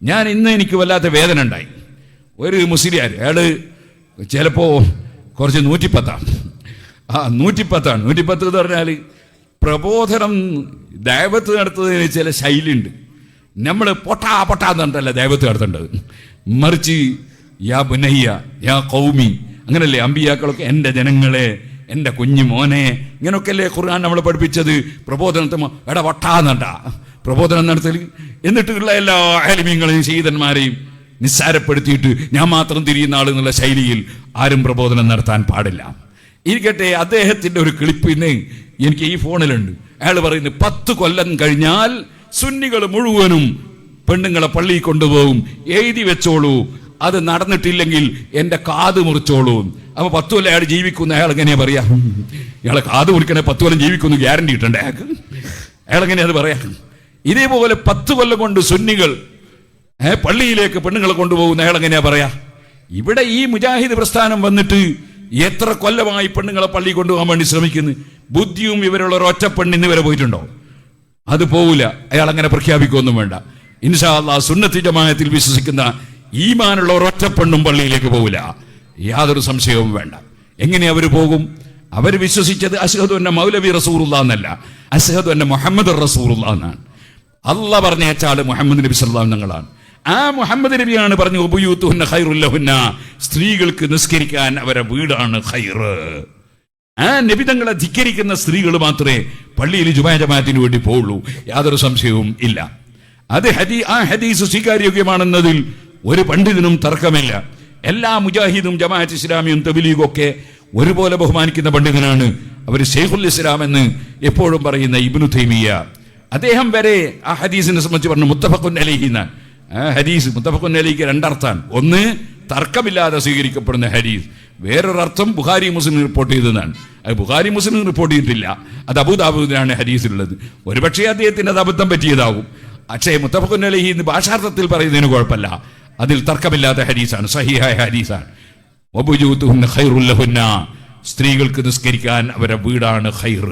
ഇന്ന് എനിക്ക് വല്ലാത്ത വേദന ഉണ്ടായി. ഒരു മുസ്ലിയാർ, അയാൾ ചിലപ്പോൾ കുറച്ച് 110 110 എന്ന് പറഞ്ഞാൽ പ്രബോധനം ദൈവത്ത് നടത്തുന്നതിന് ചില ശൈലിയുണ്ട്. നമ്മൾ പൊട്ടാന്ന് പറഞ്ഞിട്ടല്ല ദൈവത്ത് നടത്തേണ്ടത്, മറിച്ച് യാ ബുനയ്യ യാ കൗമി, അങ്ങനല്ലേ അമ്പിയാക്കളൊക്കെ എൻ്റെ ജനങ്ങളെ, എൻ്റെ കുഞ്ഞു മോനെ, ഇങ്ങനെയൊക്കെയല്ലേ ഖുർആൻ നമ്മളെ പഠിപ്പിച്ചത്. പ്രബോധനത്തെ വട്ടാന്നണ്ട പ്രബോധനം നടത്തൽ. എന്നിട്ടുള്ള എല്ലാ ആലിമീങ്ങളെയും ശഹീദന്മാരെയും നിസ്സാരപ്പെടുത്തിയിട്ട് ഞാൻ മാത്രം തിരിയുന്ന ആളെന്നുള്ള ശൈലിയിൽ ആരും പ്രബോധനം നടത്താൻ പാടില്ല. ഇരിക്കട്ടെ, അദ്ദേഹത്തിൻ്റെ ഒരു ക്ലിപ്പ് ഇന്ന് എനിക്ക് ഈ ഫോണിലുണ്ട്. അയാൾ പറയുന്നത് 10 കൊല്ലം കഴിഞ്ഞാൽ സുന്നികൾ മുഴുവനും പെണ്ണുങ്ങളെ പള്ളിയിൽ കൊണ്ടുപോകും, എഴുതി വെച്ചോളൂ, അത് നടന്നിട്ടില്ലെങ്കിൽ എൻ്റെ കാത് മുറിച്ചോളൂ. അപ്പോൾ 10 കൊല്ലം അയാൾ ജീവിക്കുന്ന അയാൾ എങ്ങനെയാ പറയാ? ഇയാളെ കാത് മുറിക്കണേ 10 കൊല്ലം ജീവിക്കുന്നു ഗ്യാരണ്ടി കിട്ടണ്ടേ അയാൾ എങ്ങനെയാ അത് പറയാ? ഇതേപോലെ 10 കൊല്ലം കൊണ്ട് സുന്നികൾ പള്ളിയിലേക്ക് പെണ്ണുങ്ങളെ കൊണ്ടുപോകുന്ന അയാൾ എങ്ങനെയാ പറയാ? ഇവിടെ ഈ മുജാഹിദ് പ്രസ്ഥാനം വന്നിട്ട് എത്ര കൊല്ലമായി പെണ്ണുങ്ങളെ പള്ളി കൊണ്ടുപോകാൻ വേണ്ടി ശ്രമിക്കുന്നു. ബുദ്ധിയും ഇവരുള്ള ഒരൊറ്റ പെണ്ണിന്ന് വരെ പോയിട്ടുണ്ടോ? അത് പോവില്ല. അയാൾ അങ്ങനെ പ്രഖ്യാപിക്കൊന്നും വേണ്ട. ഇൻഷാ അല്ലാഹ് സുന്നത്തി ജമാഅത്തിൽ വിശ്വസിക്കുന്ന ഈമാനുള്ള ഒരൊറ്റ പെണ്ണും പള്ളിയിലേക്ക് പോവില്ല, യാതൊരു സംശയവും വേണ്ട. എങ്ങനെ അവർ പോകും? അവർ വിശ്വസിച്ചത് അശ്ഹദു അന്ന മൗലവി റസൂലുള്ളാഹി എന്നല്ല, അശ്ഹദു അന്ന മുഹമ്മദ് റസൂലുള്ളാഹി എന്നാണ്. അല്ലാഹ് പറഞ്ഞേച്ചാൽ മുഹമ്മദ് നബി സല്ലല്ലാഹു അലൈഹി വസല്ലം. ആ മുഹമ്മദ് നബിയാണ് പറഞ്ഞു ഉബയൂതുഹുന്ന ഖൈറുൽ ലഹുന്ന, സ്ത്രീകൾക്ക് നിസ്കരിക്കാൻ അവരെ വീടാണ് ഖൈർ. ആ നബി തങ്ങളെ ധിക്കരിക്കുന്ന സ്ത്രീകൾ മാത്രമേ പള്ളിയിൽ ജുമാ ജമാഅത്തിന് വേണ്ടി പോവുള്ളൂ, യാതൊരു സംശയവും ഇല്ല. അത് ആ ഹദീസ് സ്വീകാര്യോഗ്യമാണെന്നതിൽ ഒരു പണ്ഡിതനും തർക്കമില്ല. എല്ലാ മുജാഹിദും ജമാഅത്ത് ഇസ്ലാമിയും തബ്ലീഗും ഒക്കെ ഒരുപോലെ ബഹുമാനിക്കുന്ന പണ്ഡിതനാണ് അവർ ശൈഖുൽ ഇസ്ലാം എന്ന് എപ്പോഴും പറയുന്ന ഇബ്നു തൈമിയ്യ. അദ്ദേഹം വരെ ആ ഹദീസിനെ സംബന്ധിച്ച് പറഞ്ഞു മുത്തഫഖുൻ അലൈഹി എന്നാണ്. ആ ഹദീസ് മുത്തഫഖുൻ അലൈഹിക്ക് രണ്ടർത്ഥമാണ്. ഒന്ന് തർക്കമില്ലാതെ സ്വീകരിക്കപ്പെടുന്ന ഹദീസ്, വേറൊരർത്ഥം ബുഖാരി മുസ്ലിം റിപ്പോർട്ട് ചെയ്തതാണ്. അത് ബുഖാരി മുസ്ലിം റിപ്പോർട്ട് ചെയ്തിട്ടില്ല, അത് അബൂദാവൂദിലാണ് ഹദീസിലുള്ളത്. ഒരുപക്ഷെ അദ്ദേഹത്തിന് അത് അബദ്ധം പറ്റിയതാവും. പക്ഷേ മുത്തഫഖുൻ അലൈഹി എന്ന് ഭാഷാർത്ഥത്തിൽ പറയുന്നതിന് കുഴപ്പമില്ല, അതിൽ തർക്കമില്ലാത്ത ഹദീസാണ്, സഹിഹായ ഹദീസാണ്. വബുജൂതുഹുന്ന ഖൈറുൽ ലഹുന്ന, സ്ത്രീകൾക്ക് നിസ്കരിക്കാൻ അവരുടെ വീടാണ് ഖൈർ.